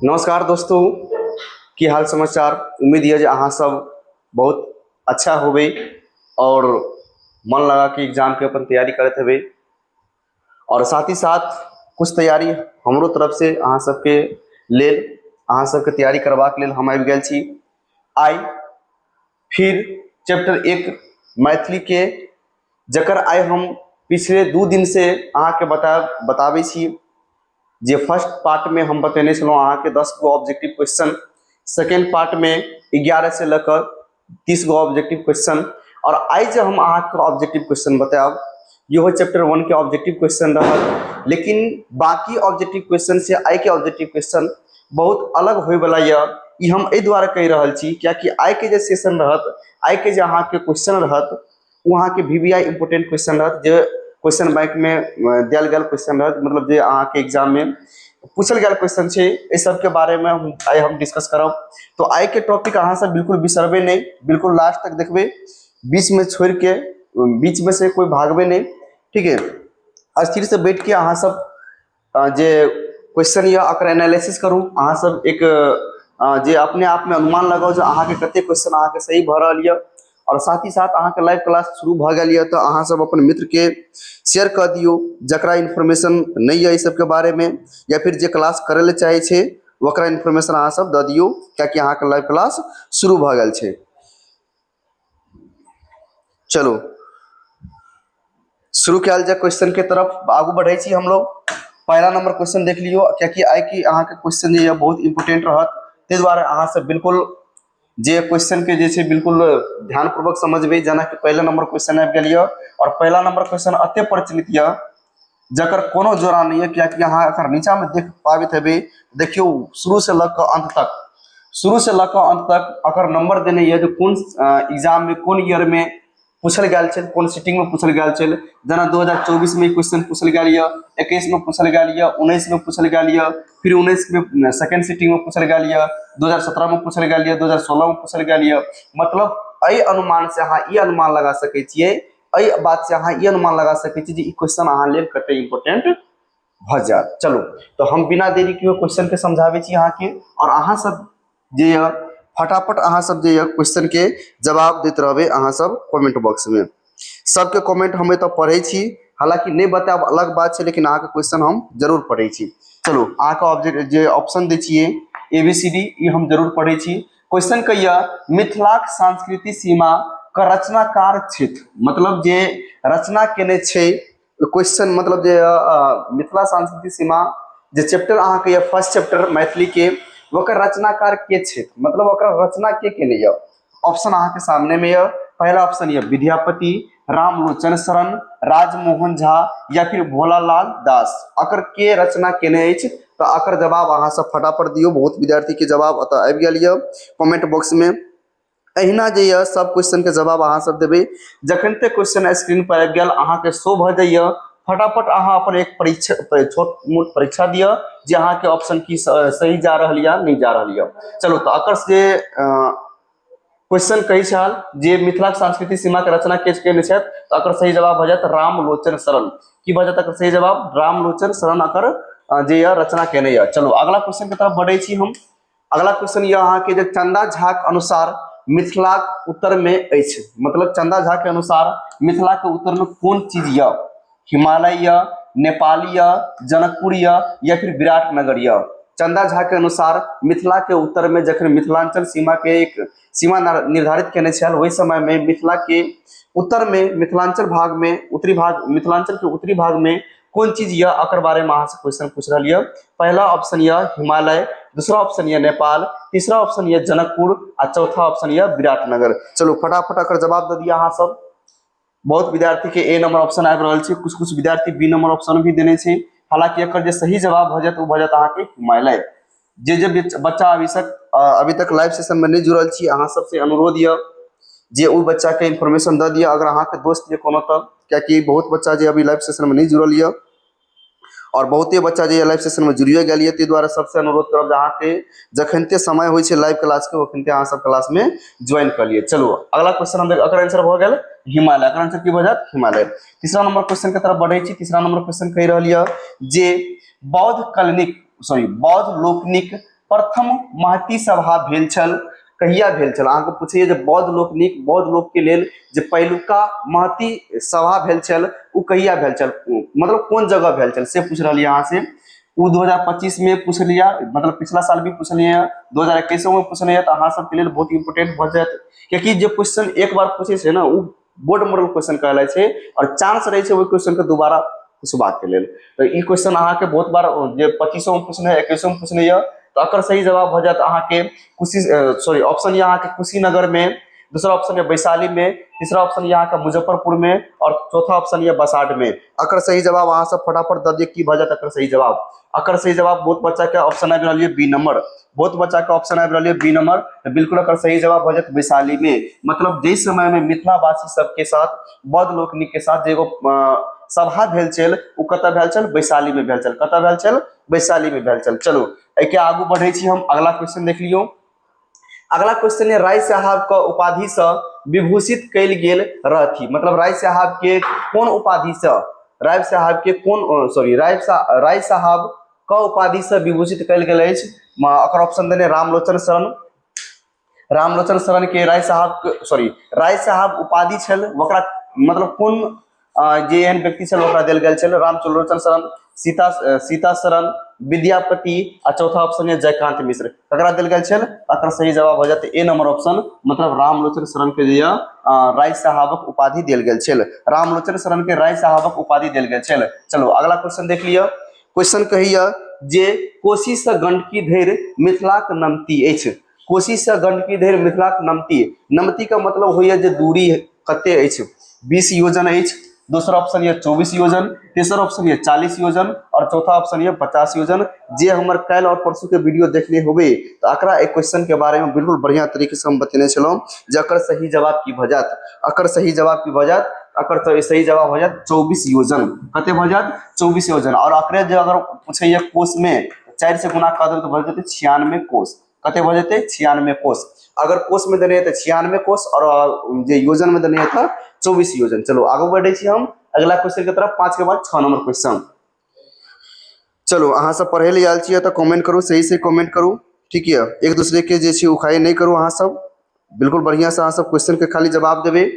नमस्कार दोस्तों, की हाल समाचार। उम्मीद है जो अहाँ सब बहुत अच्छा होबे और मन लगा के एग्जाम के अपन तैयारी करत हबे। और साथ ही साथ कुछ तैयारी हमरो तरफ से अहाँ सबके लेल, अहाँ सबके तैयारी करबाक लेल हम आबि गेल छी आइ फिर चैप्टर 1 मैथिली के, जकर आइ हम पिछले 2 दिन से अहाँ के बताबै छी। जे फर्स्ट पार्ट में हम बतेने छलहुँ अहाँ के 10 गो ऑब्जेक्टिव क्वेश्चन, सेकेंड पार्ट में 11 से लेकर 30 गो ऑब्जेक्टिव क्वेश्चन। और आज जो हम अहाँ के ऑब्जेक्टिव क्वेश्चन बताब इहो चैप्टर 1 के ऑब्जेक्टिव क्वेश्चन रहल। लेकिन बाकी ऑब्जेक्टिव क्वेश्चन से आई के ऑब्जेक्टिव क्वेश्चन बहुत अलग होय वाला है। ई हम एहि दुआरे कहि रहल छी कियाकि आई के जे सेशन रहत, आई के जे अहाँ के क्वेश्चन रहत, वहाँ के VBI इंपोर्टेंट क्वेश्चन रहत, जो क्वेश्चन बैंक में दियल गेल क्वेश्चन रहत, मतलब जो अहाँ के एग्जाम में पूछल गेल क्वेश्चन है। इस सब के बारे में हम डिस्कस करब। तो आई के टॉपिक अहाँ सब बिल्कुल बिसरबे नहीं, बिल्कुल लास्ट तक देखबे, बीच में छोड़ के, बीच में से कोई भागबे नहीं, ठीक है। स्थिर से बैठ के अहाँ सब जे क्वेश्चन या अकर एनालिसिस करूँ, अहाँ सब एक जे अपने आप में अनुमान लगाओ जो अहाँ के कते क्वेश्चन अहाँ के सही भ रहा है। और साथ ही साथ अहाँ के लाइव क्लास शुरू भ गई है, तो अहाँ सब अपन मित्र के शेयर कर दियो जकरा इन्फॉर्मेशन नहीं है इस सब के बारे में, या फिर जे क्लास करे ले चाहे छे वकरा इन्फॉर्मेशन अहाँ सब द दियो, क्योंकि अहाँ के लाइव क्लास शुरू भ गई छे। चलो शुरू कल जाए क्वेश्चन के तरफ, आगू बढ़े छी हम लोग। पहला नंबर क्वेश्चन देख लियो, क्योंकि आई की अहाँ के क्वेश्चन जे बहुत इंपोर्टेंट रहत, ते द्वारा अहाँ सब बिल्कुल जे क्वेश्चन के जे बिल्कुल ध्यानपूर्वक समझबे। जना कि पहला नंबर क्वेश्चन आबि गेल, और पहला नंबर क्वेश्चन अते प्रचलित है जकर कोनो जोड़ा नहीं है, क्योंकि अहाँ अगर नीचा में देख पाबे थे, देखियो शुरू से लग अंत तक, शुरू से लग अंत तक अगर नंबर देने है जो कौन एग्जाम में कौन ईयर में पूछल गया है, कौन सीटिंग में पूछल गया है। जना 2024 में क्वेश्चन पूछल गया है, 21 में पूछल गया है, 19 में पूछल गया है, फिर 19 में सेकेंड सीटिंग में पूछल गया है, 2017 में पूछल गया है, 2016 में पूछल गया है। मतलब अई अनुमान से अहाँ ई अनुमान लगा सकै छियै, अई बात से अहाँ ई अनुमान लगा सकै छी जे ई क्वेश्चन अहाँ लेल कते इंपोर्टेंट भ जात। चलो तो हम बिना देरी के क्वेश्चन के समझाबे छी अहाँ के, और अहाँ सब जे फटाफट अहाँ सब जे क्वेश्चन के जवाब देते रहबे अहाँ सब कमेंट बॉक्स में। सबके कमेंट हमें तो पढ़े छी, हालांकि नहीं बताब अलग बात है, लेकिन अहाँ के क्वेश्चन हम जरूर पढ़े छी। चलो अहाँ के ऑब्जेक्ट जे ऑप्शन दे छिए ABCD, ये हम जरूर पढ़े छी। क्वेश्चन कहिया मिथिलाक सांस्कृतिक सीमा का रचनाकार क्षेत्र, मतलब जे रचना केने छे क्वेश्चन, मतलब जे मिथिला सांस्कृतिक सीमा जे चैप्टर अहाँ के फर्स्ट चैप्टर मैथिली के, वकर रचनाकार के क्षेत्र, मतलब वकर रचना के केने है। ऑप्शन अहाँ के सामने में है। पहला ऑप्शन है विद्यापति, रामलोचन शरण, राजमोहन झा, या फिर भोलालाल दास। अकर के रचना केने अछि, तो अकर जवाब अहाँ सब फटाफट दियो। बहुत विद्यार्थी के जवाब अतः आबि गेल है कमेंट बॉक्स में। अहिना जे है सब क्वेश्चन के जवाब अहाँ सब देबे। जखनते क्वेश्चन स्क्रीन पर आबि गेल अहाँ के शो भ जाइए, फटाफट अहाँ अपन एक परीक्षा, छोट मोट परीक्षा दिया जे अहाँ के ऑप्शन की सही जा रहा या नहीं जा रहा है। चलो तो अकर से क्वेश्चन कही छल जे मिथिला सांस्कृतिक सीमा के रचना के केने छथि, तो अकर सही जवाब भ जात रामलोचन शरण। की भ जात अकर सही जवाब? रामलोचन शरण अकर जे रचना केने है। चलो अगला क्वेश्चन के तरफ बढ़े छी हम। अगला क्वेश्चन ये अहाँ के जे चंदा झा के अनुसार मिथिला उत्तर में अछि, मतलब चंदा झा के अनुसार मिथिला के उत्तर में कौन चीज या? हिमालय या, नेपाल या, जनकपुर या फिर विराटनगर या? चंदा झा के अनुसार मिथिला के उत्तर में जखन मिथिलांचल सीमा के एक सीमा निर्धारित केने छल, वही समय में मिथिला के उत्तर में, मिथिलांचल भाग में, उत्तरी भाग, मिथिलांचल के उत्तरी भाग में कौन चीज यह अकर बारे में अहाँ से क्वेश्चन पूछ रहा है। पहला ऑप्शन यह हिमालय, दूसरा ऑप्शन यह नेपाल, तीसरा ऑप्शन यह जनकपुर, और चौथा ऑप्शन यह विराटनगर। चलो फटाफट अकर जवाब दे दिया अहाँ सब। बहुत विद्यार्थी के ए नंबर ऑप्शन आबि रहल छै, कुछ विद्यार्थी बी नंबर ऑप्शन भी देने छै। हालांकि एकर जे सही जवाब भ जात, वो भ जात अहाँ के हिमालय। जे बच्चा अभी तक लाइव सेशन में नहीं जुड़ल छी, अहाँ सबसे अनुरोध है जे उ बच्चा के इन्फॉर्मेशन द दिया, अगर अहाँ के दोस्त ये कोनो तब, क्योंकि बहुत बच्चा जे अभी लाइव सेशन में नहीं जुड़ल है, और बहुते बच्चा जे लाइव सेशन में जुड़िए गेल है, ताहि दुआरे सबसे अनुरोध करब अहाँ के जखनते समय होइ छै लाइव क्लास के, ओखनते अहाँ सब क्लास में ज्वाइन कर लिए। चलो अगला क्वेश्चन हम अकर आंसर भ गेल हिमालय। अकर आंसर की भ जात? हिमालय। तीसरा नंबर क्वेश्चन के तरफ बढ़े छी। तीसरा नंबर क्वेश्चन कहि रहल है जे बौद्ध लोकनिक प्रथम महती सभा भेल छल कहिया भेल छल। अहाँके पूछैए जे बौद्ध लोक के लेल जे पहिलुका महती सभा भेल छल ओ कहिया भेल छल, मतलब कोन जगह भेल छल से पूछ रहलियै अहाँ से। वो 2025 में पूछ लिया, मतलब पिछला साल भी पूछ लिया, 2021 में पूछ लिया, तो अहाँ सबके लेल बहुत इंपोर्टेंट भऽ जायत, क्योंकि जे क्वेश्चन एक बार पूछे छै ने वो बोर्ड मॉडल क्वेश्चन कहलाइ छै और चांस रहे छै ओहि क्वेश्चन के दोबारा पूछबाक के लेल। तो ई क्वेश्चन अहाँके बहुत बार जे 25 में पूछने है 21 में पूछने है, तो अकर सही जवाब भऽ जायत अहाँके ऑप्शन ये अहाँके कुशीनगर में, दूसरा ऑप्शन है वैशाली में, तीसरा ऑप्शन यहाँ का मुजफ्फरपुर में और चौथा ऑप्शन ये बसाड में। अकर सही जवाब अहाँ सब फटाफट दऽ दियौ की भऽ जायत अकर सही जवाब। अकर सही जवाब बहुत बच्चा के ऑप्शन आबि रहल है बी नंबर, बहुत बच्चा के ऑप्शन आबि रहल है बी नंबर, तो बिल्कुल अकर सही जवाब भऽ जायत वैशाली में। मतलब जे समय में मिथिलावासी सबके साथ बौद्ध लोकनिक के साथ जे एगो सभा भेल छल ओ कतऽ भेल छल, वैशाली में भेल छल। कतऽ भेल छल, वैशाली में भेल छल। चलो एके आगू बढ़ै छी हम, अगला क्वेश्चन देख लियो। अगला क्वेश्चन है राय साहब का उपाधि से विभूषित कैल गेल रहथी, मतलब राय साहब के कौन उपाधि से, राय साहब के कौन राय साहब का उपाधि से विभूषित कैल गेल अछि। अकर ऑप्शन देने रामलोचन शरण, रामलोचन शरण के राय साहब उपाधि छल ओकरा, मतलब कौन जे एहन व्यक्ति छल ओकरा देल गेल छल, रामलोचन शरण, सीता शरण, विद्यापति आ चौथा ऑप्शन है जयकांत मिश्र। ककरा देल गेल छल, अकर सही जवाब हो जाते ए नंबर ऑप्शन, मतलब रामलोचन शरण के जे राय साहबक उपाधि देल गेल छल, रामलोचन शरण के राय साहबक उपाधि देल गेल छल। चलो अगला क्वेश्चन देख लिया। क्वेश्चन कहिया जे कोशी से गंडकी धरि मिथिलाक नमती अछि, कोशी से गंडकी धरि मिथिलाक नमती, नमती का मतलब होइए जे दूरी कते अछि, 20 योजन अछि, दूसरा ऑप्शन ये 24 योजन, तीसरा ऑप्शन ये 40 योजन और चौथा ऑप्शन ये 50 योजन। जे हमर कल और परसों के वीडियो देखने होबे तो अकरा एक क्वेश्चन के बारे में बिल्कुल बढ़िया तरीके से हम बतेने छलौं जे अकर सही जवाब की भऽ जायत, अकर सही जवाब की भऽ जायत, अकर तो सही जवाब हो जायत 24 योजन। कते भऽ जायत 24 योजन। और अकरे जे अगर पूछैए कोष में 4 से गुना कऽ देबै तो भऽ जेतै 96 कोष, कते भऽ जेतै 96 कोष। अगर कोष में देने है तो 96 कोष और जे योजन में देने है तो 24 योजन। चलो आगे बढ़े छी हम अगला क्वेश्चन के तरफ, 5 के बाद 6 नंबर क्वेश्चन। चलो अहाँ सब पढ़े ले आयल छियै तो कमेंट करू, सही से कमेंट करू, ठीक है। एक दूसरे के जे छै उखाई नहीं करू, अहाँ सब बिल्कुल बढ़िया से अहाँ सब क्वेश्चन के खाली जवाब देबै,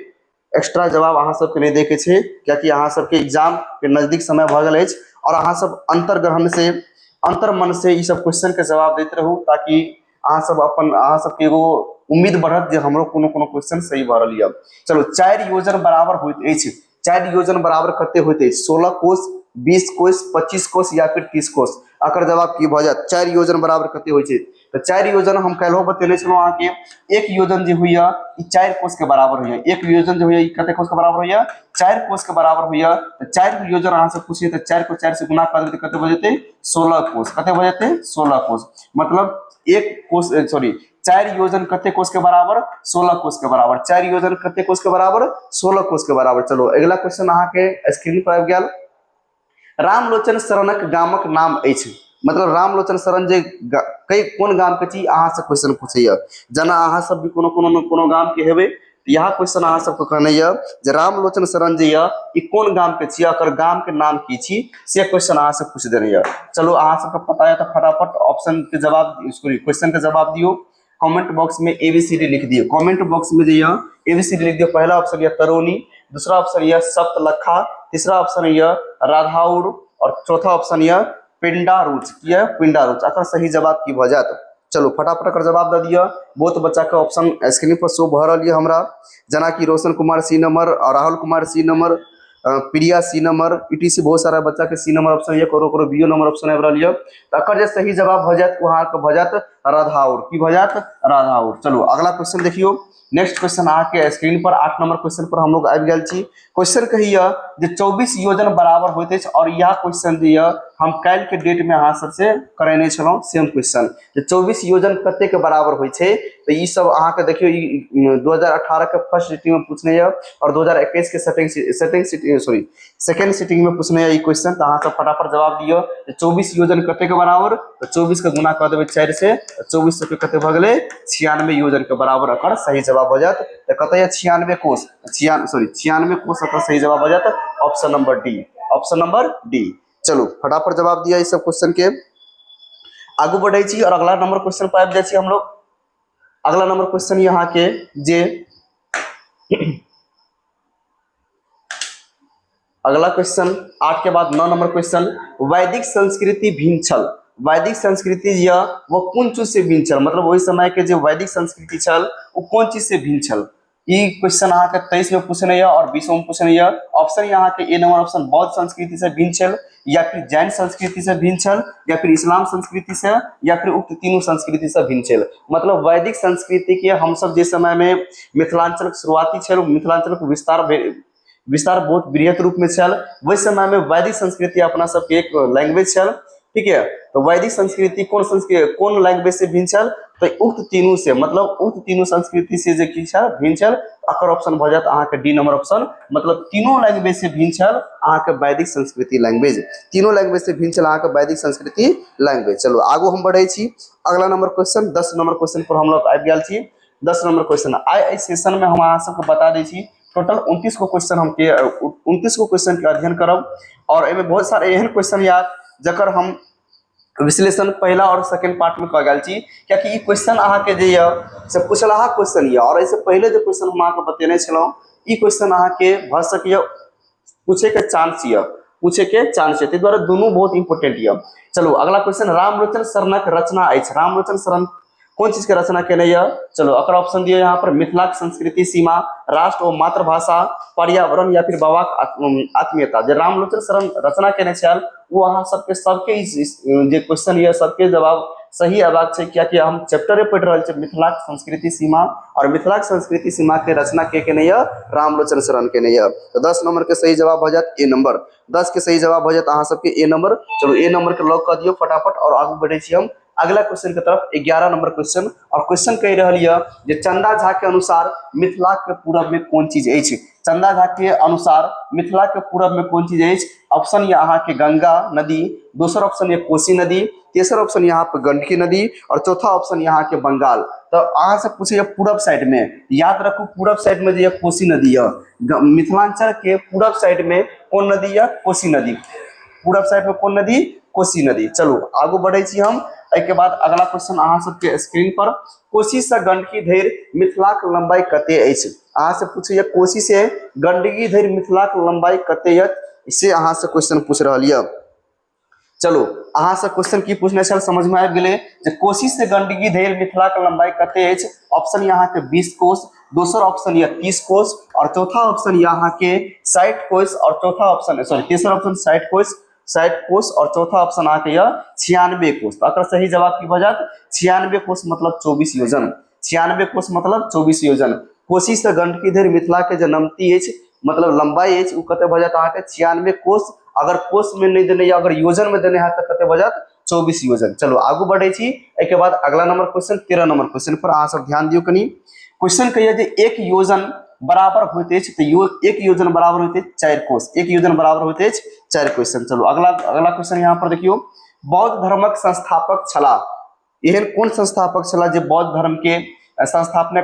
एक्स्ट्रा जवाब अहाँ सबके नहीं देखे छै, कियाकि अहाँ सबके एग्जाम के नजदीक समय भऽ गेल अछि और अहाँ सब अंतर्ग्रहण से अंतर मन से ई सब क्वेश्चन के जवाब दैत रहू, ताकि अहाँ सब अपन अहाँ सबके एगो उम्मीद बढ़त जे हमरो कोनो कोनो क्वेश्चन सही भऽ रहल यऽ। चलो 4 योजन बराबर होइत अछि, 4 योजन बराबर कते होइत अछि, 16 कोष, 20 कोष, 25 कोष या फिर 30 कोष। अकर जवाब की भऽ जायत, 4 योजन बराबर कते होइ छै, तो 4 योजन हम काल्हिओ बतेने छलहुँ अहाँ के, एक योजन जे होइए ई 4 कोष के बराबर होइए, एक योजन जे होइए ई कते कोष के बराबर होइए, 4 कोष के बराबर होइए। तो 4 योजन अहाँ से पूछिए तो 4 को 4 से गुना कर देते कते भऽ जेतै 16 कोष, कते भऽ जेतै 16 कोष। मतलब एक कोष 4 योजन कते कोष के बराबर 16 कोष के बराबर, 4 योजन कते कोष के बराबर 16 कोष के बराबर। चलो अगला क्वेश्चन अहाँ के स्क्रीन पर आबि गेल। रामलोचन शरणक गामक नाम अछि, मतलब रामलोचन शरण जे कई कोन गाम के छी अहाँ से क्वेश्चन पूछैया, जेना अहाँ सब भी कोनो गाम के हेबै तो यहाँ क्वेश्चन अहाँ सबके कहने ये जे रामलोचन शरण जे ये ई कोन गाम के छी, अकर गाम के नाम की छी, से क्वेश्चन अहाँ से पूछ देने ये। चलो अहाँ सबके पता है तो फटाफट ऑप्शन के जवाब क्वेश्चन के जवाब दियो, कमेंट बॉक्स में ABCD लिख दियो, कमेंट बॉक्स में जो ये ABCD लिख दियो। पहला ऑप्शन ये तरोनी, दूसरा ऑप्शन ये सप्तलखा, तीसरा ऑप्शन ये राधाउर और चौथा ऑप्शन ये पिंडारुच, ये पिंडारुच। अकर सही जवाब की भऽ जायत, चलो फटाफट अकर जवाब दे दिया। बहुत बच्चा के ऑप्शन स्क्रीन पर शो भऽ रहल है हमरा, जना कि रोशन कुमार C नंबर और राहुल कुमार C नंबर, प्रिया C नंबर, ETC बहुत सारा बच्चा के C नंबर ऑप्शन है, करो BO नंबर ऑप्शन आबि रहल है। अकर जे सही जवाब भऽ जायत वहाँ के भऽ जायत राधाउर, की भऽ जायत राधाउर। चलो अगला क्वेश्चन देखियो। नेक्स्ट क्वेश्चन आके स्क्रीन पर 8 नंबर क्वेश्चन पर हम लोग आबि गेल छी। क्वेश्चन कहिया जे 24 योजन बराबर होइत अछि, और यह क्वेश्चन जे हम काल्हि के डेट में अहाँ सबसे करेने छलहुँ सेम क्वेश्चन, जे 24 योजन कते के बराबर होइ छै। तो ई सब अहाँ के देखियो 2018 के फर्स्ट सिटिंग में पूछने है और 2021 के सेकेंड सिटिंग में पूछने है ई क्वेश्चन। तो अहाँ सब फटाफट जवाब दियो 24 योजन कते के बराबर, तो 24 के गुना कर देबै 4 से, 24 के कते भऽ गेलै 96 योजन के बराबर अकर सही जवाब हो जात। तो कते 96 कोष, 96 कोष अकर सही जवाब हो जात option number D, option number D. चलो फटाफट जवाब दिया इस सब क्वेश्चन के। आगू बढ़े छी और अगला नंबर क्वेश्चन पर आबि जाइ छी हम लोग। अगला नंबर क्वेश्चन यहाँ के जे अगला क्वेश्चन 8 के बाद 9 नंबर क्वेश्चन, वैदिक संस्कृति भिन्न छल। वैदिक संस्कृति यह वो कौन चीज से भिन्न छल, मतलब वही समय के जो वैदिक संस्कृति छल वो कौन चीज से भिन्न छल। ये क्वेश्चन अहाँ के 23 में पूछने और 20 में पूछने। ऑप्शन यहाँ के ए नंबर ऑप्शन बौद्ध संस्कृति से भिन्न छल, या फिर जैन संस्कृति से भिन्न छल, या फिर इस्लाम संस्कृति से, या फिर उक्त तीनों संस्कृति से भिन्न छल। मतलब वैदिक संस्कृति के हम सब जिस समय में मिथिलांचल शुरुआती छल, मिथिलांचल को विस्तार बहुत बृहत रूप में छल, वही समय में वैदिक संस्कृति अपना सबके एक लैंग्वेज छल। ठीक है, तो वैदिक संस्कृति कौन लैंग्वेज से भिन्न छल, तो उक्त तीनों से, मतलब उक्त तीनों संस्कृति से जे की छल भिन्न छल। अकर ऑप्शन भ जात अहाँ के डी नंबर ऑप्शन, मतलब तीनों लैंग्वेज से भिन्न छल अहाँ के वैदिक संस्कृति लैंग्वेज। तीनों लैंग्वेज से भिन्न छल अहाँ के वैदिक संस्कृति लैंग्वेज। चलो आगू हम बढ़े छी अगला नंबर क्वेश्चन 10 नंबर क्वेश्चन पर हम लोग आबि गेल छी। 10 नंबर क्वेश्चन आई सेशन में हम अहाँ सबके बता दै छी टोटल 29 को क्वेश्चन हम 29 को क्वेश्चन के अध्ययन करब, और एमे बहुत सारे एहन क्वेश्चन याद जकर हम विश्लेषण पहला और सेकंड पार्ट में कह गल छी, क्योंकि ई क्वेश्चन अहाँ के जे से पूछलाहा क्वेश्चन ये, और इससे पहले जो क्वेश्चन हम अहाँ के बतेने छलहुँ ई क्वेश्चन अहाँ के भ सके पूछे के चांस ये, पूछे के चांस है, ताहि द्वारा दोनों बहुत इंपोर्टेंट ये। चलो अगला क्वेश्चन, रामलोचन शरणक रचना अछि। रामलोचन शरण कौन चीज के रचना केने ये, चलो अकर ऑप्शन दिए यहाँ पर मिथिलाक संस्कृति सीमा, राष्ट्र और मातृभाषा, पर्यावरण, या फिर बाबाक आत्मीयता। जे रामलोचन शरण रचना केने छल वो अहाँ सबके जे क्वेश्चन ये सबके जवाब सही अयबाक छै, कियाकि हम चैप्टरे पढ़ि रहल छी मिथिलाक संस्कृति सीमा, और मिथिलाक संस्कृति सीमा के रचना के केने ये रामलोचन शरण केने ये। तो 10 नंबर के सही जवाब हो जात ए नंबर। 10 के सही जवाब हो जात अहाँ सबके ए नंबर। चलो ए नंबर के लॉक कर दियो फटाफट और आगू बढ़े छी हम अगला क्वेश्चन के तरफ। 11 नंबर क्वेश्चन, और क्वेश्चन कह रहा है चंदा झा के अनुसार मिथिला के पूरब में कौन चीज है। चंदा झा के अनुसार मिथिला के पूरब में कौन चीज है। ऑप्शन ये अहाँ के गंगा नदी, दूसरा ऑप्शन ये कोसी नदी, तीसरा ऑप्शन यहाँ पे गंडकी नदी, और चौथा ऑप्शन यहाँ के बंगाल। तो अहाँ से पूछे पूरब साइड में, याद रखो पूरब साइड में जो कोसी नदी है, मिथिलांचल के पूरब साइड में कौन नदी है, कोसी नदी। पूरब साइड में कौन नदी, कोसी नदी। चलो आगू बढ़े छी हम। के बाद अगला क्वेश्चन अहाँ सबके स्क्रीन पर, कोसी से गंडकी धरि मिथिलाक लंबाई कते अछि। अहाँ से पूछे कोसी से गंडकी धरि मिथिलाक लंबाई कते अछि, इसे अहाँ से क्वेश्चन पूछ रहा है। चलो अहाँ से क्वेश्चन की पूछने छल समझ में आबि गेलै जे कोसी से गंडकी धरि मिथिलाक लंबाई कते अछि। ऑप्शन यहाँ के 20 कोस, दूसरा ऑप्शन ये 30 कोस, और चौथा ऑप्शन यहाँ के 60 कोस, और चौथा ऑप्शन तीसरा ऑप्शन 60 कोस, और चौथा ऑप्शन आके 96 कोस। तो अगर सही जवाब की हो जात 96 कोस मतलब 24 योजन। 96 कोस मतलब 24 योजन। कोसी से गंडकी धरि मिथिला के जो नमती है मतलब लंबाई है वो कते हो जात अहाँ के 96 कोस। अगर कोस में नहीं देने या अगर योजन में देने है तो कते हो जात 24 योजन। चलो आगू बढ़े छी। एक बाद अगला नंबर क्वेश्चन 13 नंबर क्वेश्चन पर अहाँ सब ध्यान दियो कनी। क्वेश्चन कहिए जे एक योजन बराबर होते हैं, तो एक योजन बराबर होते 4 कोस। एक योजन बराबर होते 4 क्वेश्चन। चलो अगला क्वेश्चन यहाँ पर देखियो, बौद्ध धर्मक संस्थापक छला। एहन कौन संस्थापक छला जे बौद्ध धर्म के संस्थापना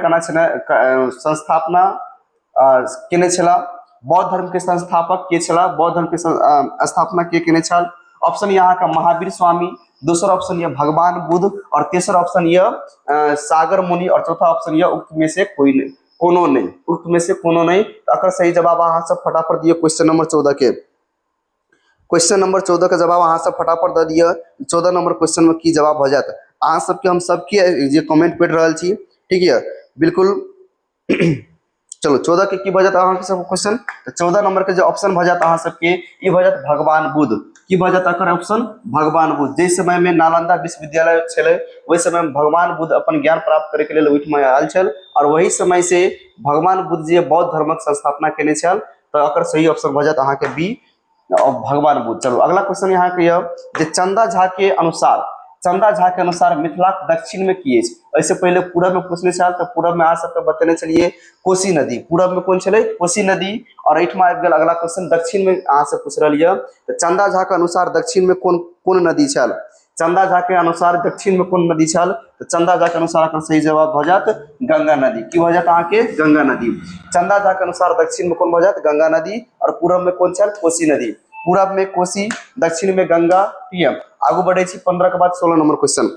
केने छला। बौद्ध धर्म के संस्थापक के छला, बौद्ध धर्म के स्थापना के केने छल। ऑप्शन यहाँ का महावीर स्वामी, दूसरा ऑप्शन ये भगवान बुद्ध, और तीसरा ऑप्शन ये सागर मुनि, और चौथा ऑप्शन ये उक्त में से कोई नहीं, कोनो नहीं, उक्त में से कोनो नहीं। तो अगर सही जवाब अहाँ सब फटाफट दिए क्वेश्चन नंबर 14 के। क्वेश्चन नंबर 14 का जवाब अहाँ सब फटाफट दे दिए। 14 नंबर क्वेश्चन में की जवाब हो जाता अहाँ सबके हम सबके जे कमेंट पढ़ रहा छी, ठीक है बिल्कुल। चलो 14 के की हो जाता अहाँ सब क्वेश्चन, तो 14 नंबर के जो ऑप्शन हो जाता अहाँ सबके ई हो जाता भगवान बुद्ध। की हो जाता अकर ऑप्शन भगवान बुद्ध। जिस समय में नालंदा विश्वविद्यालय छले वही समय में भगवान बुद्ध अपन ज्ञान प्राप्त करे के लिए ओहिठमा आयल छल, और वही समय से भगवान बुद्ध जी बौद्ध धर्मक संस्थापना केने छल। तो अकर सही ऑप्शन हो जाता अहाँ के बी भगवान बुद्ध। चलो अगला क्वेश्चन यहाँ के चंदा झा के अनुसार, चंदा झा के अनुसार मिथिला दक्षिण में की है। ऐसे पहले पूरब में पूछने छल, तो पूरब में आ सबके बतेने चलिए कोसी नदी। पूरब में कौन छे कोसी नदी। और एठमा आबि गेल अगला क्वेश्चन दक्षिण में अहाँ से पूछ रही है, तो चंदा झा के अनुसार दक्षिण में कौन नदी छल। चंदा झा के अनुसार दक्षिण में कौन नदी छल, तो चंदा झा के अनुसार अगर सही जवाब हो जात गंगा नदी। की हो जाता अहाँ के गंगा नदी। चंदा झा के अनुसार दक्षिण में कौन हो जात गंगा नदी, और पूरब में कौन छल कोसी नदी। पूरब में कोसी, दक्षिण में गंगा। ठीक है आगू बढ़े 15 के बाद 16 नंबर क्वेश्चन।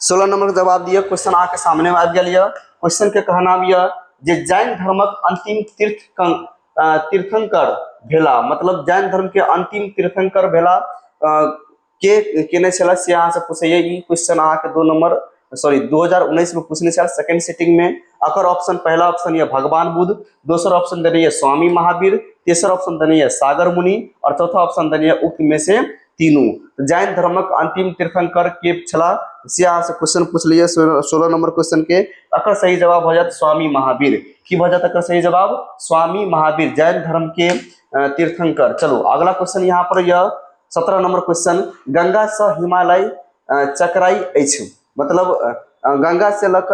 16 नंबर के जवाब दिए क्वेश्चन आके सामने में आ गया। क्वेश्चन के कहना यह जे जैन धर्मक अंतिम तीर्थंकर भेला, मतलब जैन धर्म के अंतिम तीर्थंकर भेला के केने छला से यहाँ से पूछे। ये क्वेश्चन आके 2 नंबर 2019 में पूछने छल सेकंड सिटिंग में। अकर ऑप्शन पहला ऑप्शन ये भगवान बुद्ध, दूसरा ऑप्शन देने ये स्वामी महावीर, तीसरा ऑप्शन देने ये सागर मुनि और चौथा ऑप्शन देने उक्त में से तीनों। तो जैन धर्मक अंतिम तीर्थंकर के छला से यहाँ से क्वेश्चन पूछ लिए 16 नंबर क्वेश्चन के। अकर सही जवाब हो जाता स्वामी महावीर की हो जाता। अकर सही जवाब स्वामी महावीर जैन धर्म के तीर्थंकर। चलो अगला क्वेश्चन यहाँ पर यह 17 नंबर क्वेश्चन। गंगा से हिमालय चक्राई अछि, मतलब गंगा से लग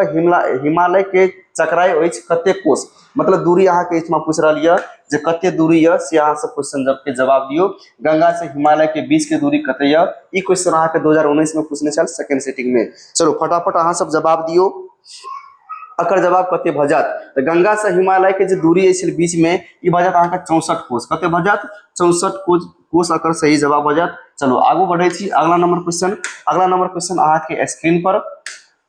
हिमालय के चक्राई अछि कते कोस, मतलब दूरी यहाँ के इसमें पूछ रहा जे कते दूरी है से यहाँ से क्वेश्चन के जवाब दियो। गंगा से हिमालय के बीच के दूरी कते है, ई क्वेश्चन यहाँ के 2019 में पूछने चल सेकंड सिटिंग में। चलो फटाफट अहाँ सब जवाब दियो। अकर जवाब कते भजत, तो गंगा से हिमालय के जो दूरी है बीच में ई भजत अहाँ के 64 कोस, कते भजत 64 कोस अकर सही जवाब भजत। चलो आगू बढ़े छी अगला नंबर क्वेश्चन। अगला नंबर क्वेश्चन अहाँ के स्क्रीन पर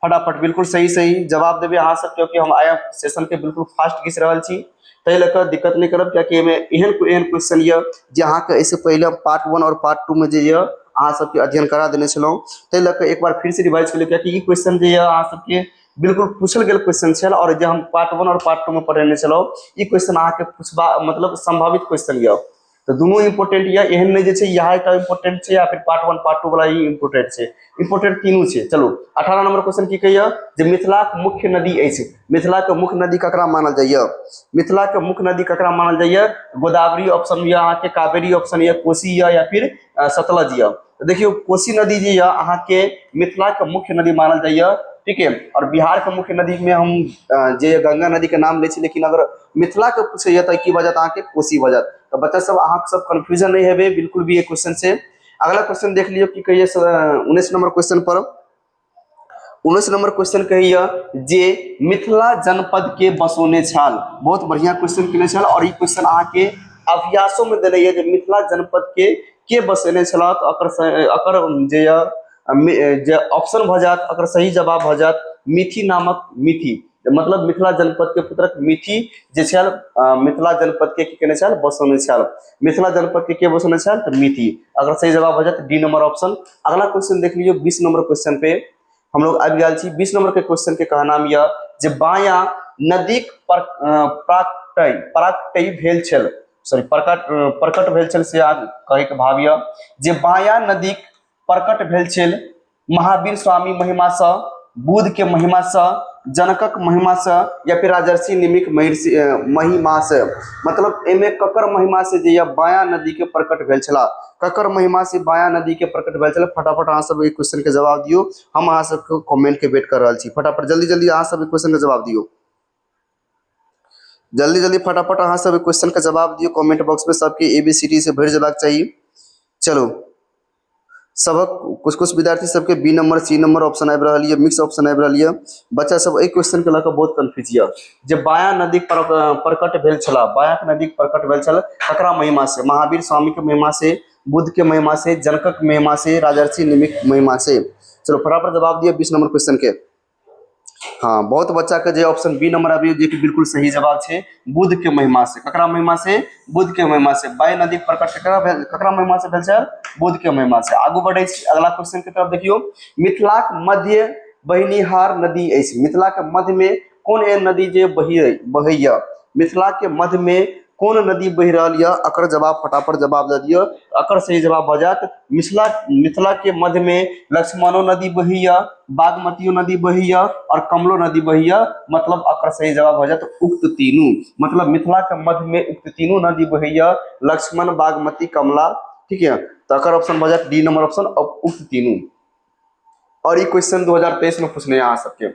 फटाफट बिल्कुल सही जवाब देवे अहाँ सब, क्योंकि हम आया सेशन के बिल्कुल फास्ट घिस रहा छी, तै लेकर दिक्कत नहीं करब, क्योंकि एहन क्वेश्चन ये जे अहाँ के इससे पहले पार्ट 1 और पार्ट 2 में जे ये अहाँ सबके अध्ययन करा देने छलौं, तै लेकर एक बार फिर से रिवाइज कर लियो, क्योंकि ई क्वेश्चन जे ये अहाँ सबके बिल्कुल पूछल गेल क्वेश्चन छल और जे हम पार्ट 1 और पार्ट 2 में पढ़ेने छलौं, ई क्वेश्चन अहाँ के पूछबा मतलब संभावित क्वेश्चन ये। तो दोनों इंपोर्टेंट है, एहन नहीं जे यहाँ इंपोर्टेंट है या फिर पार्ट 1 पार्ट 2 वाला ही इंपोर्टेंट है, इंपोर्टेंट तीनों है। चलो 18 नंबर क्वेश्चन की कहिए जे मिथिला के मुख्य नदी अछि, मिथिला के मुख्य नदी ककरा मानल जाइए, मिथिला के मुख्य नदी ककरा मानल जाइए। गोदावरी ऑप्शन या अहाँ के कावेरी ऑप्शन या कोसी या फिर सतलज या। तो देखियो कोसी नदी जी अहाँ के मिथिला के मुख्य नदी मानल जाइए, ठीक है। और बिहार के मुख्य नदी में हम जे गंगा नदी के नाम ले छी, लेकिन अगर मिथिला के पूछे तो की वजह अहाँ के कोसी वजह। तो बच्चा सब अहाँ सब कंफ्यूजन नहीं है बिल्कुल भी ये क्वेश्चन से। अगला क्वेश्चन देख लियो कि कहिए 19 नंबर क्वेश्चन पर। 19 नंबर क्वेश्चन कहिए जे मिथिला जनपद के बसोने छाल, बहुत बढ़िया क्वेश्चन केने छल और ये क्वेश्चन अहाँ के अभ्यासों में देले जे मिथिला जनपद के बसेने छल। अकर जे ऑप्शन भ जात अकर सही जवाब भ जात मिथि नामक, मिथि मतलब मिथिला जनपद के पुत्रक मिथि जे छल मिथिला जनपद के केने छल बसोने छल, मिथिला जनपद के बसोने छल तो मिथि। अगर सही जवाब हो जाए डी नंबर ऑप्शन। अगला क्वेश्चन देख लीजिए 20 नंबर क्वेश्चन पे हम लोग आबि गेल छी। 20 नंबर के क्वेश्चन के कहना यह जे बाया नदी पराकटई भेल छल, सॉरी प्रकट भेल छल से कहे के भाव यह जे बाया नदी प्रकट भेल छल महावीर स्वामी महिमा से, बुध के महिमा से, जनकक महिमा से या फिर राजर्षि निमिक महिमा से, मतलब एमे ककर महिमा से जे बाया नदी के प्रकट भेल छला, ककर महिमा से बाया नदी के प्रकट भेल छला। फटाफट अहाँ सब एक क्वेश्चन के जवाब दियो, हम अहाँ सबके कमेंट के वेट कर रहा छी। फटाफट जल्दी अहाँ सब क्वेश्चन के जवाब दियो, जल्दी फटाफट अहाँ सब क्वेश्चन के जवाब दियो कमेंट बॉक्स में, सबके ABCD से भर जाना चाहिए। चलो सबक कुछ विद्यार्थी सबके B number C number option आबि रहा है, मिक्स ऑप्शन आबि रहा है। बच्चा सब एक क्वेश्चन के लऽ बहुत कन्फ्यूज है जे बाया नदी प्रकट भेल छला, बाया नदी प्रकट भेल छल ककरा महिमा से, महावीर स्वामी के महिमा से, बुद्ध के महिमा से, जनकक महिमा से, राजर्षि निमिक महिमा से। चलो फटाफट जवाब दिए 20 नंबर क्वेश्चन के। हाँ बहुत बच्चा के जो ऑप्शन बी नंबर आबि जे कि बिल्कुल सही जवाब है बुद्ध के महिमा से, ककरा महिमा से, बुद्ध के महिमा से। बाया नदी प्रकट ककरा महिमा से भेल छल, बुद्ध के महिमा से। आगू बढ़े अगला क्वेश्चन के तरफ देखियो। मिथिलाक मध्य बहिनिहार नदी अछि, मिथिला के मध्य में कौन एहन नदी जे बहैया, मिथिला के मध्य में कौन नदी बह रही है, अकर जवाब फटाफट जवाब दे दियो। अकर सही जवाब हो जात मिथिला के मध्य में लक्ष्मणो नदी बहैया, बागमती नदी बहैया और कमलो नदी बहैया, मतलब अकर सही जवाब हो जात उक्त तीनों, मतलब मिथिला के मध्य में उक्त तीनों नदी बहैया, लक्ष्मण, बागमती, कमला, ठीक है। तो अकर ऑप्शन हो जात डी नंबर ऑप्शन उक्त तीनों। और ये क्वेश्चन 2023 में पूछने अहाँ सबके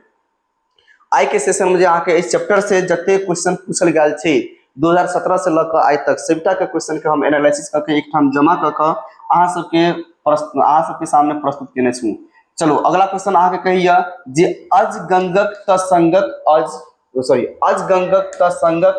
आई के सेशन में अहाँ के इस चैप्टर से जते क्वेश्चन पूछल गया छे 2017 से लग आज तक सभटा के क्वेश्चन के हम एनालिसिस करके एक ठाम जमा करके अहाँ सबके सामने प्रस्तुत केने छी। चलो अगला क्वेश्चन अहाँ के कहिया जे अज गंगक त संगक अज गंगक त संगक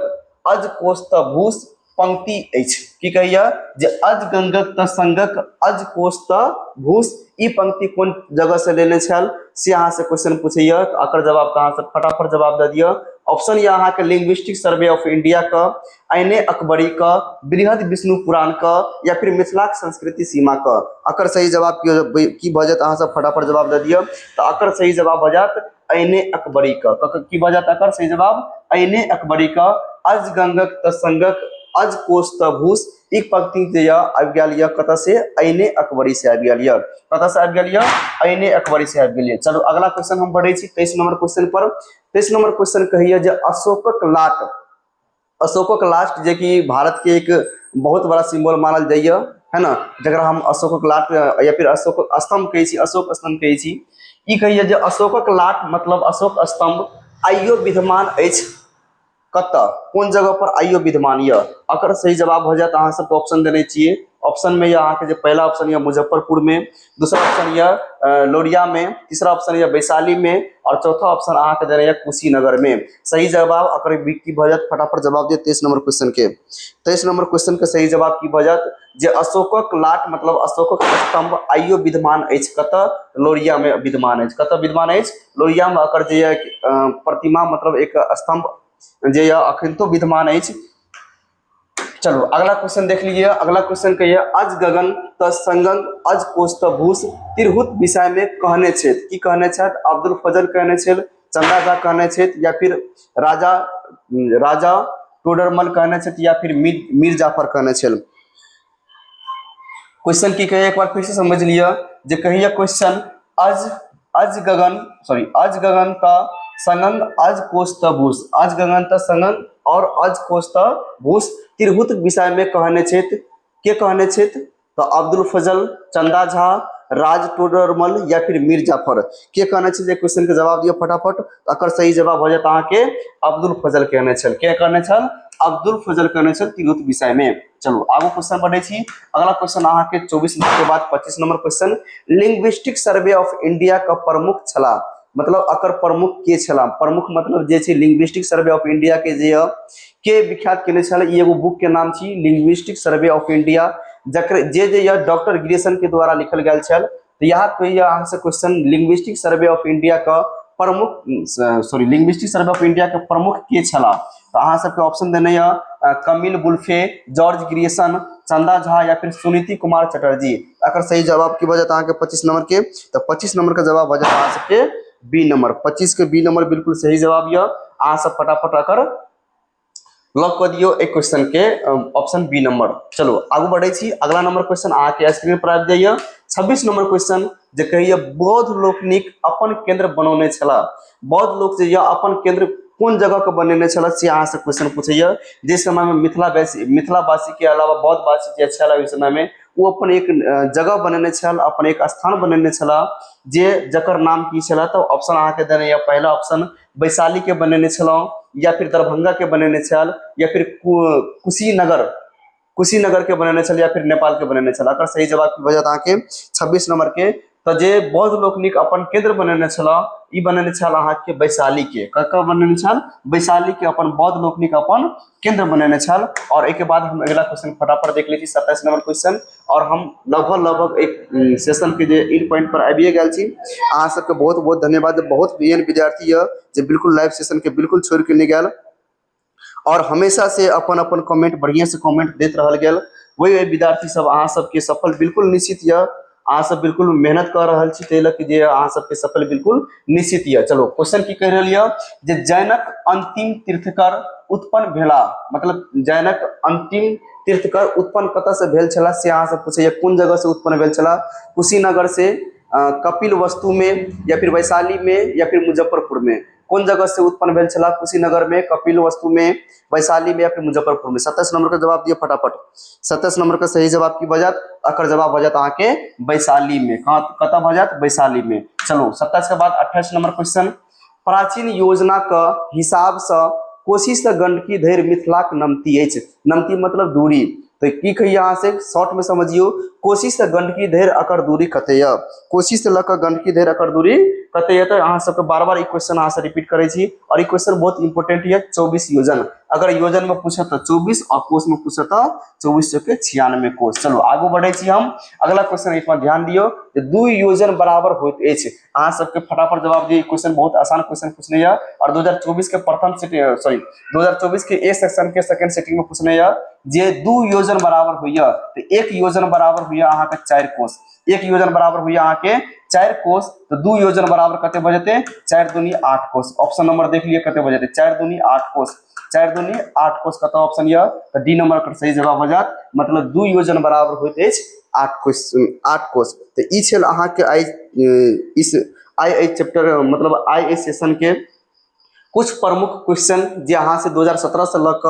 अज कोष त भूष पंक्ति अछि की कहैया जे अज गंगक त संगक अज कोष त भूष ई पंक्ति कोन जगह से लेने छल से अहाँ से क्वेश्चन पूछैया तो एकर जवाब अहाँ से फटाफट जवाब दे दिया। ऑप्शन या अहाँ के लिंग्विस्टिक सर्वे ऑफ इंडिया का, आइने अकबरी का, बृहद विष्णु पुराण का, या फिर मिथिलाक संस्कृति सीमा का। अकर सही जवाब की भऽ जायत अहाँ सब फटाफट जवाब दे दिया। तो अकर सही जवाब भऽ जायत आइने अकबरी का। की भऽ जायत अकर सही जवाब आइने अकबरी का। अज गंगक त संगक अज कोष त भूष ई पंक्ति जे आबि गेल यऽ कतऽ से, आइने अकबरी से आबि गेल यऽ। कतऽ से आबि गेल यऽ, आइने अकबरी से आबि गेल यऽ। चलो अगला क्वेश्चन हम बढ़ै छी 23 नंबर क्वेश्चन पर। 23 नंबर क्वेश्चन कहैया जे अशोकक लाट, अशोकक लाट जे कि भारत के एक बहुत बड़ा सिंबल मानल जाइए है ना, जकरा हम अशोकक लाट या फिर अशोक स्तंभ कहै छी, अशोक स्तंभ कहै छी। ई कहिए जे अशोकक लाट मतलब अशोक स्तंभ आइयो विद्यमान अछि कतऽ, कोन जगह पर आइयो विद्यमान यऽ। अकर सही जवाब हो जाए अहाँ सबके ऑप्शन देने चाहिए। ऑप्शन में यह अहाँ के पहला ऑप्शन यह मुजफ्फरपुर में, दूसरा ऑप्शन यह लोरिया में, तीसरा ऑप्शन यह वैशाली में, और चौथा ऑप्शन अहाँ के देने कुशीनगर में। सही जवाब अकर की भऽ जायत फटाफट जवाब दिए 23 नंबर क्वेश्चन के। 23 नंबर क्वेश्चन के सही जवाब की भऽ जायत जे अशोकक लाट मतलब अशोकक स्तंभ आइयो विद्यमान अछि कतऽ, लोरिया में विद्यमान अछि। कतऽ विद्यमान अछि, लोरिया में। अकर जे प्रतिमा मतलब एक स्तंभ जे अखन तो विद्यमान अछि। चलो अगला क्वेश्चन देख लीजिए। अगला क्वेश्चन कहिए अज गगन त संगंग अज कोष त भूष तिरहुत विषय में कहने छथि। की कहने छथि, अब्दुल फजल कहने छथि, चंदा झा कहने छथि, या फिर राजा टोडरमल कहने छथि, या फिर मीर जाफर कहने छथि। क्वेश्चन की कहिए एक बार फिर से समझ लिया जे कहिए क्वेश्चन अज गगन त संगंग अज कोष त भूष, अज गगन त संगंग और अज कोष त भूष तिरहुत विषय में कहने छथि। के कहने छथि, तो अब्दुल फजल, चंदा झा, राज टोडरमल, या फिर मीर जाफर। के कहने छथि क्वेश्चन के जवाब दियो फटाफट। अकर सही जवाब हो जाता अहाँ के अब्दुल फजल कहने छल। के कहने छल, अब्दुल फजल कहने छल तिरहुत विषय में। चलो आगू क्वेश्चन बढ़े छी। अगला क्वेश्चन अहाँ के 24 नंबर के बाद 25 number question, linguistic survey of India का प्रमुख छला मतलब अकर प्रमुख के छला। प्रमुख मतलब जे छै लिंग्विस्टिक सर्वे ऑफ इंडिया के जे के विख्यात केने छल। ई एगो बुक के नाम छी लिंग्विस्टिक सर्वे ऑफ इंडिया, जकर जे डॉक्टर गिरेसन के द्वारा लिखल गेल छल। तो यहाँ पे अहाँ से question linguistic survey of India का प्रमुख लिंग्विस्टिक सर्वे ऑफ इंडिया के प्रमुख के छला। तो अहाँ सबके ऑप्शन देने कमिल बुल्फे, जॉर्ज ग्रियसन, चंदा झा, या फिर सुनीति कुमार चटर्जी। अगर सही जवाब की वजह अहाँ के 25 नंबर के, तो 25 नंबर का जवाब वजह अहाँ सबके बी नंबर। 25 के बी नंबर बिल्कुल सही जवाब यह। अहाँ सब फटाफट अकर लॉक कर दियो एक क्वेश्चन के ऑप्शन बी नंबर। चलो आगू बढ़े छी। अगला नंबर क्वेश्चन अहाँ के स्क्रीन पर आबि जाइए 26 नंबर क्वेश्चन जे कहिए बौद्ध लोकनिक अपन केंद्र बनौने छला। बौद्ध लोक जे अपन केंद्र कोन जगह के बनेने छला से अहाँ से क्वेश्चन पूछैया। जे समय में मिथिलावासी के अलावा बौद्धवासी जे छला ओहि समय में वो अपन एक जगह बनेने छल, अपन एक स्थान बनेने छला, जे जकर नाम की छला। तो ऑप्शन अहाँ के देने पहला ऑप्शन वैशाली के बनेने छलौ, या फिर दरभंगा के बनेने छल, या फिर कुशीनगर के बनेने छल, या फिर नेपाल के बनेने छल। अगर सही जवाब की वजह अहाँ के 26 नंबर के, तो जे बौद्ध लोकनिक अपन केंद्र बनेने छला ई बनेने छल अहाँ के वैशाली के। ककर बनेने छल, वैशाली के अपन बौद्ध लोकनिक अपन केंद्र बनेने छल। और एक के बाद हम अगला क्वेश्चन फटाफट देख ली 27 नंबर क्वेश्चन, और हम लगभग एक सेशन के जे इन पॉइंट पर आबिए गेल छी। अहाँ सबके बहुत बहुत धन्यवाद। बहुत एहन विद्यार्थी है जे बिल्कुल लाइव सेशन के बिल्कुल छोड़ के नहीं गेल और हमेशा से अपन कमेंट बढ़िया से कमेंट देते रहल गेल। वही विद्यार्थी सब अहाँ सबके सफल बिल्कुल निश्चित यऽ। अहाँ सब बिल्कुल मेहनत कर रहल छी ताहि लऽ के जे अहाँ सबके सफल बिल्कुल निश्चित यऽ। चलो क्वेश्चन की कह रहल यऽ जे जैनक अंतिम तीर्थकर उत्पन्न भेला, मतलब जैनक अंतिम तीर्थकर उत्पन्न कतऽ से भेल छला से अहाँ सब पूछे कोन जगह से उत्पन्न भेल छला। कुशीनगर से, कपिल वस्तु में, या फिर वैशाली में, या फिर मुजफ्फरपुर में। कौन जगह से उत्पन्न भेल छला, कुशीनगर में, कपिल वस्तु में, वैशाली में, या फिर मुजफ्फरपुर में। 27 नंबर का जवाब दिए फटाफट। 27 नंबर का सही जवाब की बजात अकर जवाब बजात अहाँ के वैशाली में। कतऽ बजात, वैशाली में। चलो 27 के बाद 28 नंबर क्वेश्चन, प्राचीन योजना का हिसाब से कोशी से गंडकी धरि मिथिलाक नमती अछि। नमती मतलब दूरी। तो की कहिए अहाँ से शॉर्ट में समझियो, कोशी से गंडकी धरि अकर दूरी कते य, कोशी से लऽ कऽ गंडकी धरि अकर दूरी कते य। तो अहाँ सबके बार बार ई क्वेश्चन अहाँ से रिपीट करे छी, और ई क्वेश्चन बहुत इंपोर्टेंट है। 24 योजन अगर योजन में पूछे तो 24 और कोष में पूछे तो 24 के 96 कोष। चलो आगू बढ़े छी हम। अगला क्वेश्चन इस पर ध्यान दियो, दू योजन बराबर होइत अछि। अहाँ सबके फटाफट जवाब दिए। क्वेश्चन बहुत आसान क्वेश्चन पूछने है और 2024 के प्रथम सिटिंग, सॉरी 2024 के ए सेक्शन के सेकंड सिटिंग में पूछने है जे दू योजन बराबर होइया तो एक योजन बराबर होइया अहाँ के 4 कोष। एक योजन बराबर होइया अहाँ के 4 कोष, तो दू योजन बराबर कते भ जेते 4 दूनी 8 कोष। ऑप्शन नंबर देख लिए कते भ जेते 4 दूनी 8 कोष। 4 दूनी 8 कोष कत ऑप्शन ये तो डी नंबर का सही जवाब हो जात। मतलब दू योजन बराबर होइत अछि 8 कोष। तो ई छल अहाँ के आई इस आई चैप्टर मतलब आई सेशन के कुछ प्रमुख क्वेश्चन जे अहाँ से 2017 से लग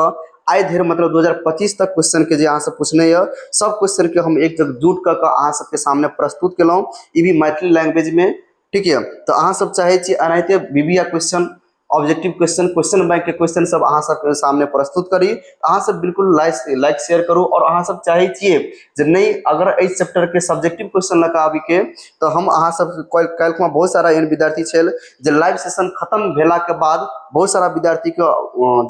आइ धरि मतलब 2025 तक क्वेश्चन के जे अहाँ से पूछने है, सब क्वेश्चन के हम एक जगह जुट कर अहाँ सबके सामने प्रस्तुत केलहुँ, ई भी मैथिली लैंग्वेज में। ठीक है, तो अहाँ सब चाहे छी एनाहिते BBA question, objective question, question bank के क्वेश्चन सब अहाँ सबके सामने प्रस्तुत करी। अहाँ सब बिल्कुल लाइक शेयर करू। और अहाँ सब चाहे छिए जे नहीं अगर इस चैप्टर के सब्जेक्टिव क्वेश्चन लगा आबि के तो हम अहाँ सब कल बहुत सारा एहन विद्यार्थी छल जे लाइव सेशन खत्म भेला के बाद बहुत सारा विद्यार्थी के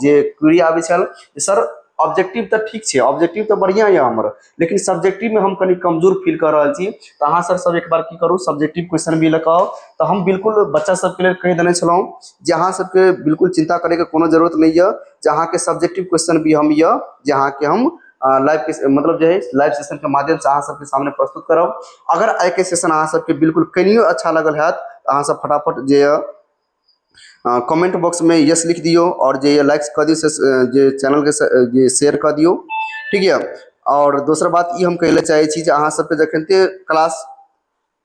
जे क्वेरी आबि छल सर ऑब्जेक्टिव तो ठीक है, ऑब्जेक्टिव तो बढ़िया है हमर, लेकिन सब्जेक्टिव में हम कनी कमजोर फील कर रहा छी। तो अहाँ सब एक बार की करू सब्जेक्टिव क्वेश्चन भी लगाओ। तो हम बिल्कुल बच्चा सबके लिए कह देने छलौं जे अहाँ सबके बिल्कुल चिंता करे के कोनो जरूरत नहीं है। जहाँ के सब्जेक्टिव क्वेश्चन भी हम ये जहाँ के हम लाइव के मतलब जो है लाइव सेशन के माध्यम से अहाँ सबके सामने प्रस्तुत करब। अगर आई के सेशन अहाँ सबके बिल्कुल कनियो अच्छा लगल है तो अहाँ सब फटाफट जे कमेंट बॉक्स में यस लिख दियो और जे लाइक्स कर दियो, जे चैनल के शेयर कर दियो। ठीक है, और दूसरा बात ये हम कहले चाहे छी जे अहाँ सबके जखनते क्लास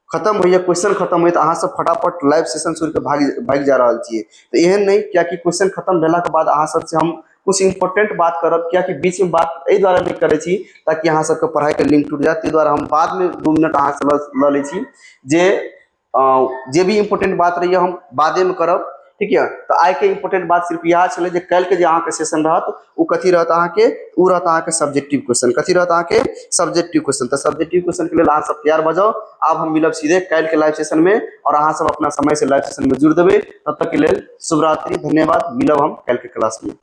खत्म होइए, क्वेश्चन खत्म होइए तो अहाँ सब फटाफट लाइव सेशन छोड़ के भाग जा रहा छिए। तो एहन नहीं क्या कि क्वेश्चन खत्म भेला के बाद अहाँ सबसे हम कुछ इंपोर्टेंट बात करब, क्या कि बीच में बात एहि द्वारा नहीं करे छी ताकि अहाँ सबके पढ़ाई के लिंक टूट जाए। ताहि द्वारा हम बाद में 2 मिनट अहाँ से ल ले छी जे भी इंपोर्टेंट बात रही हम बादे में करब। ठीक है, तो आई के इंपोर्टेंट बात सिर्फ यह छे जे कल के जे अहाँ के सेशन रहत उ कथी रहत अहाँ के उ रहत अहाँ के सब्जेक्टिव क्वेश्चन। कथी रहत अहाँ के सब्जेक्टिव क्वेश्चन। तो सब्जेक्टिव क्वेश्चन के लिए अहाँ सब तैयार भ जाओ। अब हम मिलब सीधे कल के लाइव सेशन में और अहाँ सब अपना समय से लाइव सेशन में जुड़ देबे। तब तक के लिए शुभ रात्रि, धन्यवाद। मिलब हम कल के क्लास में।